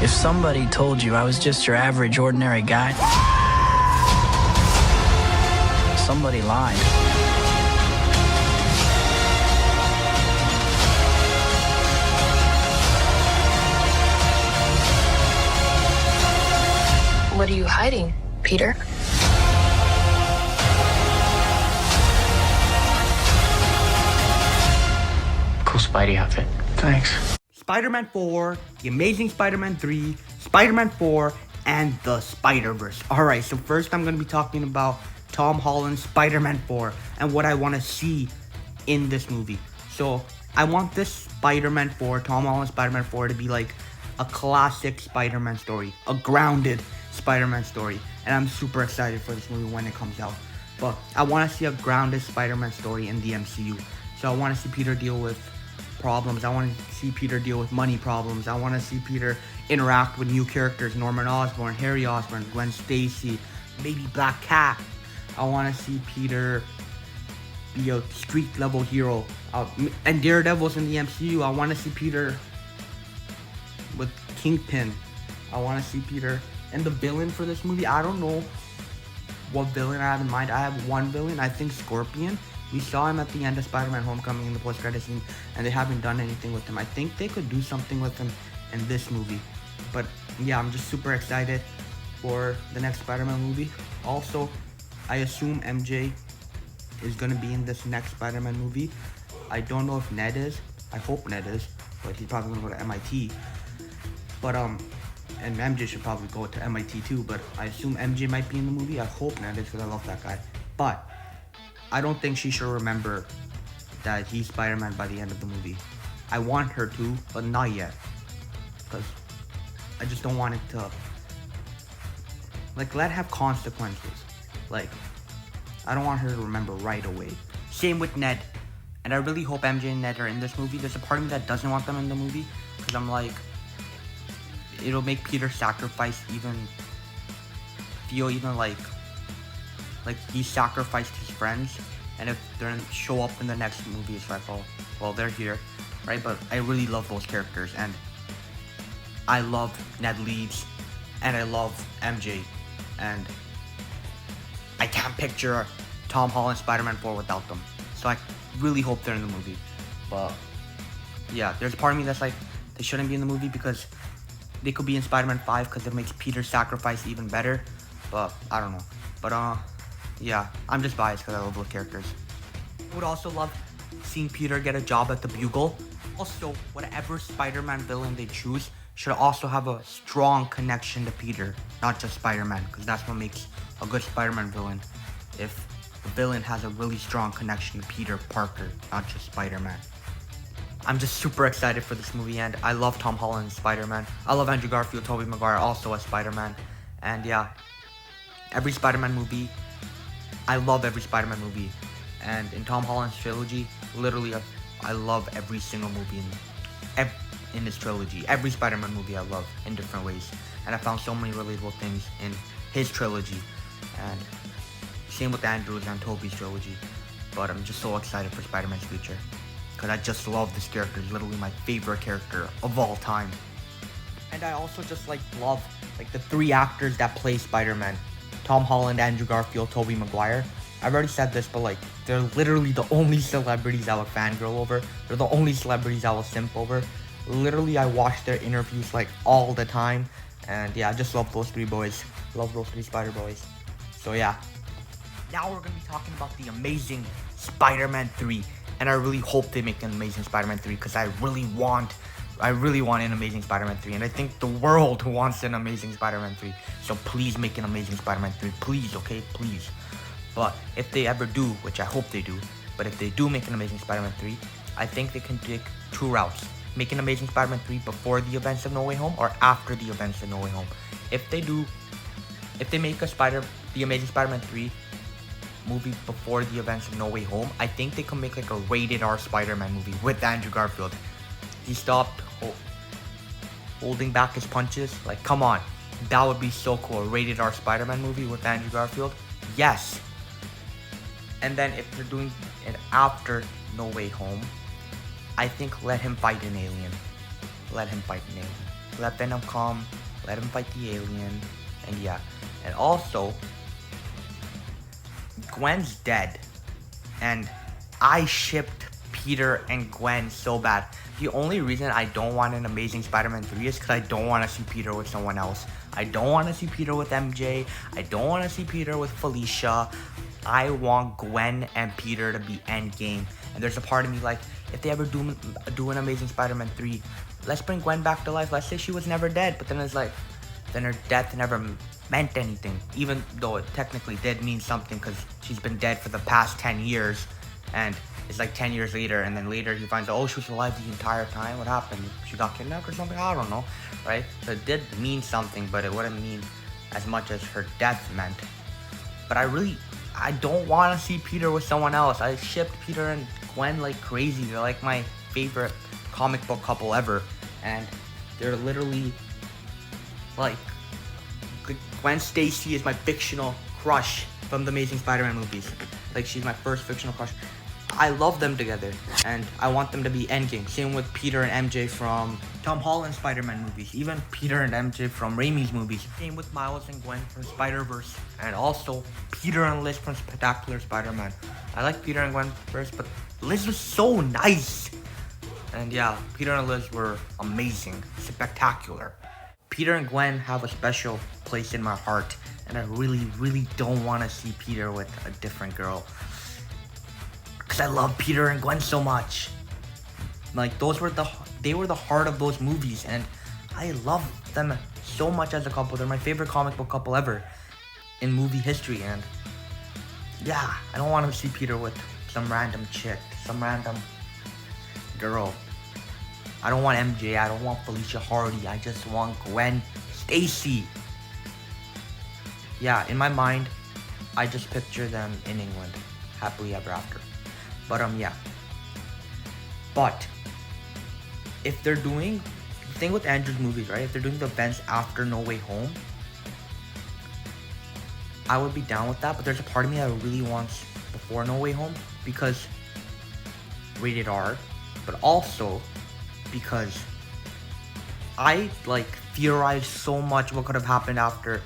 If somebody told you I was just your average, ordinary guy, somebody lied. What are you hiding, Peter? Cool Spidey outfit. Thanks. Spider-Man 4, The Amazing Spider-Man 3, Spider-Man 4, and the Spider-Verse. Alright, so first I'm going to be talking about Tom Holland's Spider-Man 4 and what I want to see in this movie. So, I want this Spider-Man 4, Tom Holland's Spider-Man 4 to be like a classic Spider-Man story, a grounded Spider-Man story, and I'm super excited for this movie when it comes out. But I want to see a grounded Spider-Man story in the MCU. So I want to see Peter deal with problems. I want to see Peter deal with money problems. I want to see Peter interact with new characters, Norman Osborn, Harry Osborn, Gwen Stacy, maybe Black Cat. I want to see Peter be a street level hero. And Daredevil's in the MCU. I want to see Peter with Kingpin. I want to see Peter. And the villain for this movie, I don't know what villain I have in mind. I have one villain, I think Scorpion. We saw him at the end of Spider-Man Homecoming in the post-credit scene, and they haven't done anything with him. I think they could do something with him in this movie. But yeah, I'm just super excited for the next Spider-Man movie. Also, I assume MJ is going to be in this next Spider-Man movie. I don't know if Ned is. I hope Ned is, but he's probably going to go to MIT. But, and MJ should probably go to MIT too, but I assume MJ might be in the movie. I hope Ned is, because I love that guy. But I don't think she should remember that he's Spider-Man by the end of the movie. I want her to, but not yet. Because I just don't want it to, like, let it have consequences. Like, I don't want her to remember right away. Same with Ned. And I really hope MJ and Ned are in this movie. There's a part of me that doesn't want them in the movie, because I'm like, it'll make Peter's sacrifice feel even like he sacrificed his friends. And if they don't show up in the next movie, it's like, oh, well, they're here, right? But I really love those characters, and I love Ned Leeds, and I love MJ, and I can't picture Tom Holland Spider-Man 4 without them. So I really hope they're in the movie. But yeah, there's a part of me that's like, they shouldn't be in the movie because they could be in Spider-Man 5 because it makes Peter's sacrifice even better. But I don't know. But yeah, I'm just biased because I love those characters. I would also love seeing Peter get a job at the Bugle. Also, whatever Spider-Man villain they choose should also have a strong connection to Peter, not just Spider-Man, because that's what makes a good Spider-Man villain. If the villain has a really strong connection to Peter Parker, not just Spider-Man. I'm just super excited for this movie, and I love Tom Holland as Spider-Man. I love Andrew Garfield, Tobey Maguire also as Spider-Man. And yeah, every Spider-Man movie, I love every Spider-Man movie. And in Tom Holland's trilogy, literally, I love every single movie in his trilogy. Every Spider-Man movie I love in different ways. And I found so many relatable things in his trilogy. And same with Andrew's and Tobey's trilogy. But I'm just so excited for Spider-Man's future, because I just love this character. It's literally my favorite character of all time. And I also just love the three actors that play Spider-Man. Tom Holland, Andrew Garfield, Tobey Maguire. I've already said this, but they're literally the only celebrities I will fangirl over. They're the only celebrities I will simp over. Literally, I watch their interviews all the time. And yeah, I just love those three boys. Love those three Spider Boys. So yeah. Now we're going to be talking about the Amazing Spider-Man 3. And I really hope they make an Amazing Spider-Man 3, because I really want an Amazing Spider-Man 3. And I think the world wants an Amazing Spider-Man 3. So please make an Amazing Spider-Man 3. Please, okay? Please. But if they ever do, which I hope they do, but if they do make an Amazing Spider-Man 3, I think they can take two routes. Make an Amazing Spider-Man 3 before the events of No Way Home, or after the events of No Way Home. If they make the Amazing Spider-Man 3 movie before the events of No Way Home, I think they can make a rated R Spider-Man movie with Andrew Garfield. He stopped holding back his punches. Come on. That would be so cool. A rated R Spider-Man movie with Andrew Garfield. Yes. And then if they're doing it after No Way Home, I think let him fight an alien. Let him fight an alien. let Venom come, let him fight the alien, and yeah. And also, Gwen's dead, and I shipped Peter and Gwen so bad. The only reason I don't want an Amazing Spider-Man 3 is because I don't want to see Peter with someone else. I don't want to see Peter with MJ. I don't want to see Peter with Felicia. I want Gwen and Peter to be endgame. And there's a part of me like, if they ever do an Amazing Spider-Man 3, let's bring Gwen back to life. Let's say she was never dead, but then it's like, then her death never meant anything, even though it technically did mean something because she's been dead for the past 10 years, and it's like 10 years later, and then later he finds out, oh, she was alive the entire time. What happened? She got kidnapped or something? I don't know, right? So it did mean something, but it wouldn't mean as much as her death meant. But I don't want to see Peter with someone else. I shipped Peter and Gwen like crazy. They're like my favorite comic book couple ever, and they're literally like, Gwen Stacy is my fictional crush from the Amazing Spider-Man movies. Like, she's my first fictional crush. I love them together, and I want them to be endgame. Same with Peter and MJ from Tom Holland's Spider-Man movies. Even Peter and MJ from Raimi's movies. Same with Miles and Gwen from Spider-Verse. And also Peter and Liz from Spectacular Spider-Man. I like Peter and Gwen first, but Liz was so nice. And yeah, Peter and Liz were amazing. Spectacular. Peter and Gwen have a special place in my heart, and I really don't want to see Peter with a different girl. Because I love Peter and Gwen so much. Like, they were the heart of those movies, and I love them so much as a couple. They're my favorite comic book couple ever in movie history, and yeah, I don't want to see Peter with some random chick, some random girl. I don't want MJ, I don't want Felicia Hardy, I just want Gwen Stacy. Yeah, in my mind, I just picture them in England, happily ever after. But yeah. But if they're doing the thing with Andrew's movies, right? If they're doing the events after No Way Home, I would be down with that. But there's a part of me that really wants before No Way Home, because rated R, but also because I like theorized so much what could have happened after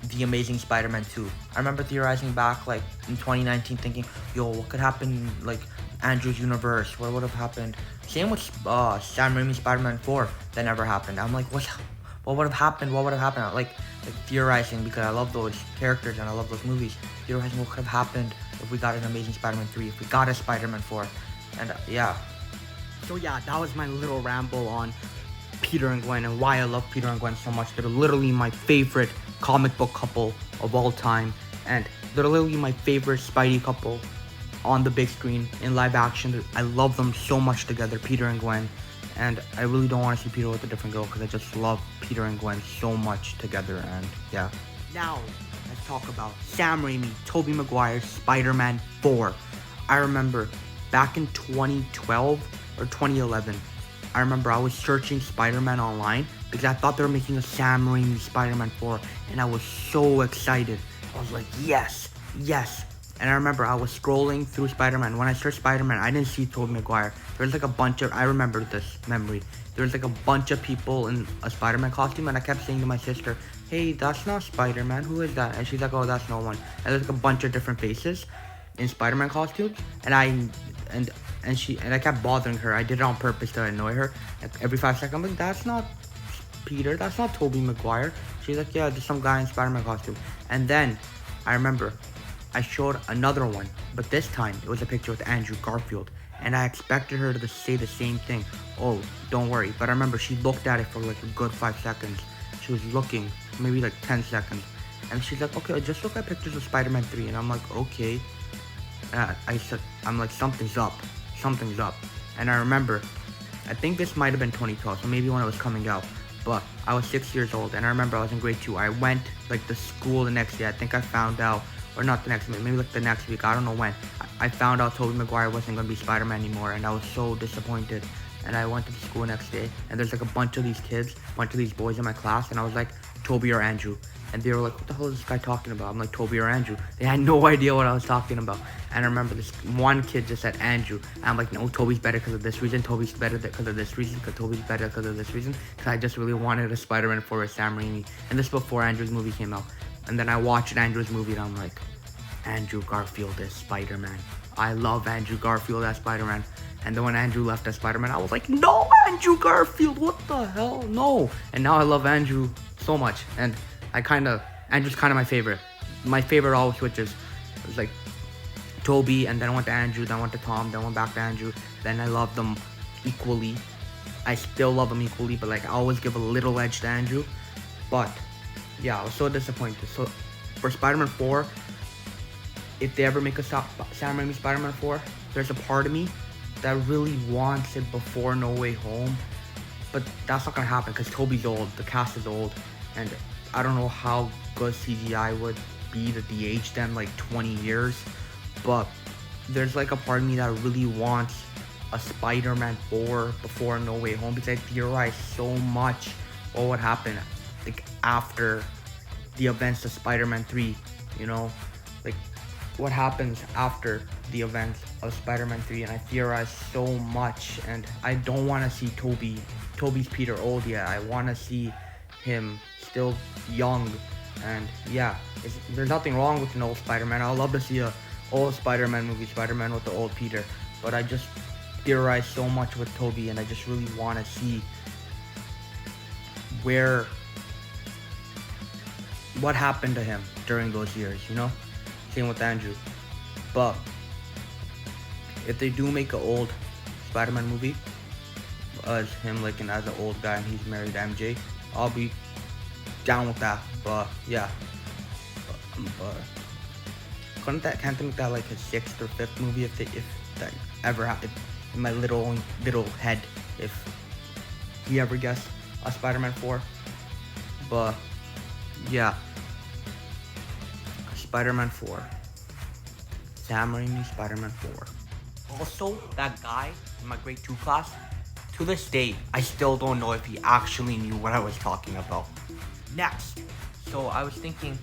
The Amazing Spider-Man 2. I remember theorizing back like in 2019 thinking, yo, what could happen like Andrew's universe? What would have happened? Same with Sam Raimi's Spider-Man 4. That never happened. I'm like, what would have happened? What would have happened? Like theorizing, because I love those characters and I love those movies. Theorizing what could have happened if we got an Amazing Spider-Man 3, if we got a Spider-Man 4. And yeah. So yeah, that was my little ramble on Peter and Gwen and why I love Peter and Gwen so much. They're literally my favorite comic book couple of all time, and they're literally my favorite Spidey couple on the big screen in live action. I love them so much together, Peter and Gwen, and I really don't want to see Peter with a different girl because I just love Peter and Gwen so much together. And yeah. Now let's talk about Sam Raimi, Tobey Maguire's Spider-Man 4. I remember back in 2012 or 2011, I remember I was searching Spider-Man online because I thought they were making a Sam Raimi Spider-Man 4, and I was so excited. I was like, yes. And I remember I was scrolling through Spider-Man. When I searched Spider-Man, I didn't see Tobey Maguire. There's like a bunch of, I remember this memory. There's like a bunch of people in a Spider-Man costume, and I kept saying to my sister, hey, that's not Spider-Man, who is that? And she's like, oh, that's no one. And there's like a bunch of different faces in Spider-Man costumes, and I kept bothering her. I did it on purpose to annoy her. Like every 5 seconds, I'm like, that's not Peter, that's not Tobey Maguire. She's like, yeah, there's some guy in Spider-Man costume. And then I remember I showed another one, but this time it was a picture with Andrew Garfield, and I expected her to say the same thing. Oh, don't worry. But I remember she looked at it for like a good 5 seconds. She was looking, maybe like 10 seconds, and she's like, okay, just look at pictures of Spider-Man 3. And I'm like, okay. I said, I'm like, something's up. And I remember, I think this might have been 2012, so maybe when it was coming out, but I was 6 years old, and I remember I was in grade 2. I went like to school the next day. I think I found out, or not the next week, maybe like the next week, I don't know when. I found out Tobey Maguire wasn't going to be Spider-Man anymore, and I was so disappointed. And I went to school the next day, and there's like a bunch of these kids, a bunch of these boys in my class, and I was like, Tobey or Andrew. and they were like, what the hell is this guy talking about? I'm like, Toby or Andrew. They had no idea what I was talking about. And I remember this one kid just said Andrew. And I'm like, no, Toby's better because of this reason. Toby's better because of this reason. Because Toby's better because of this reason. Because I just really wanted a Spider-Man 4 with Sam Raimi. And this before Andrew's movie came out. And then I watched Andrew's movie and I'm like, Andrew Garfield as Spider-Man. I love Andrew Garfield as Spider-Man. And then when Andrew left as Spider-Man, I was like, no, Andrew Garfield, what the hell? No. And now I love Andrew so much. And Andrew's kind of my favorite. My favorite always switches. It was like Toby, and then I went to Andrew, then I went to Tom, then I went back to Andrew. Then I love them equally. I still love them equally, but like I always give a little edge to Andrew. But yeah, I was so disappointed. So for Spider-Man 4, if they ever make a Sam Raimi Spider-Man 4, there's a part of me that really wants it before No Way Home. But that's not gonna happen because Toby's old, the cast is old, and I don't know how good CGI would be that they aged them like 20 years. But there's like a part of me that really wants a Spider-Man 4 before No Way Home because I theorize so much what would happen like after the events of Spider-Man 3, you know, like what happens after the events of Spider-Man 3, and I theorize so much, and I don't want to see Toby's Peter old yet. I want to see him still young, and yeah, there's nothing wrong with an old Spider-Man. I'd love to see a old Spider-Man movie, Spider-Man with the old Peter, but I just theorize so much with Toby, and I just really want to see what happened to him during those years, you know? Same with Andrew. But if they do make an old Spider-Man movie as him like as an old guy and he's married to MJ, I'll be down with that. But yeah, can't they make that like a 6th or 5th movie if that ever happened in my little head, if he ever gets a Spider-Man 4. But yeah, Spider-Man 4, Sam Raimi Spider-Man 4. Also, that guy in my grade 2 class, to this day, I still don't know if he actually knew what I was talking about. Next, so I was thinking,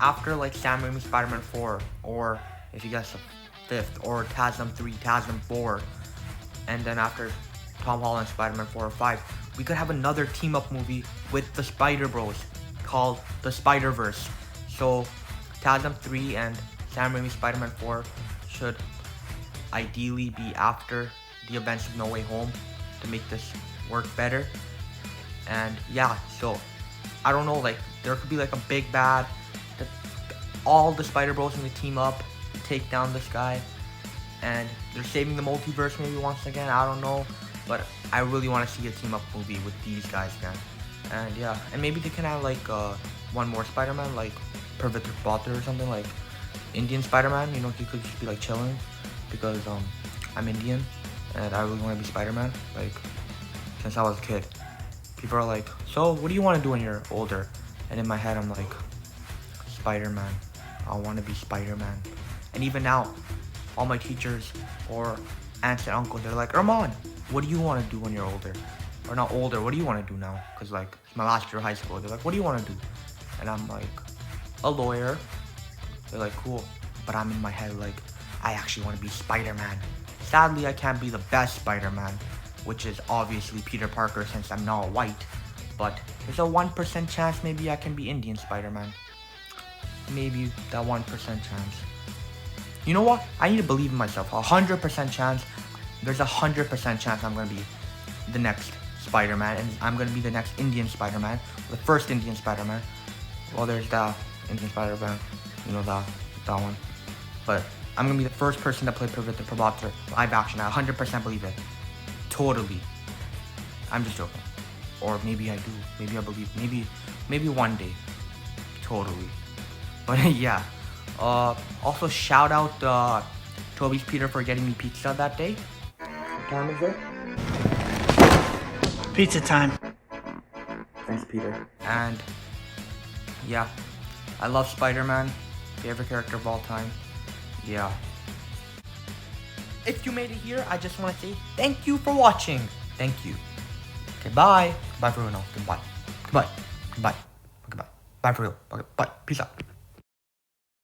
after like Sam Raimi Spider-Man 4, or if you guess a 5th, or TASM 3, TASM 4, and then after Tom Holland Spider-Man 4 or 5, we could have another team-up movie with the Spider Bros called The Spider-Verse. So TASM 3 and Sam Raimi Spider-Man 4 should ideally be after the events of No Way Home to make this work better. And yeah, so I don't know, like there could be like a big bad that all the Spider Bros in the team up to take down this guy, and they're saving the multiverse maybe once again, I don't know, but I really want to see a team up movie with these guys again. And yeah, and maybe they can have like one more Spider-Man, like Pavitra Patel or something, like Indian Spider-Man, you know, he could just be like chilling because I'm Indian and I really want to be Spider-Man, like since I was a kid. People are like, so what do you want to do when you're older? And in my head I'm like, Spider-Man, I want to be Spider-Man. And even now, all my teachers or aunts and uncles, they're like, Arman, what do you want to do when you're older? Or not older, what do you want to do now? Because like it's my last year of high school. They're like, what do you want to do? And I'm like, a lawyer. They're like, cool. But I'm in my head like, I actually want to be Spider-Man. Sadly, I can't be the best Spider-Man, which is obviously Peter Parker since I'm not white. But there's a 1% chance maybe I can be Indian Spider-Man. Maybe that 1% chance. You know what? I need to believe in myself. 100% chance. There's a 100% chance I'm going to be the next Spider-Man, and I'm going to be the next Indian Spider-Man. The first Indian Spider-Man. Well, there's the Indian Spider-Man. You know that one. But I'm going to be the first person to play Pavitra Patel live action. I 100% believe it. Totally. I'm just joking. Or maybe I do. Maybe I believe. Maybe one day. Totally. But yeah. Also shout out Toby's Peter for getting me pizza that day. What time is it? Pizza time. Thanks, Peter. And yeah, I love Spider-Man. Favorite character of all time. Yeah. If you made it here, I just want to say thank you for watching. Thank you. Okay, bye. Bye for now. Goodbye. Goodbye. Goodbye. Goodbye. Bye for real. Okay, bye. Peace out.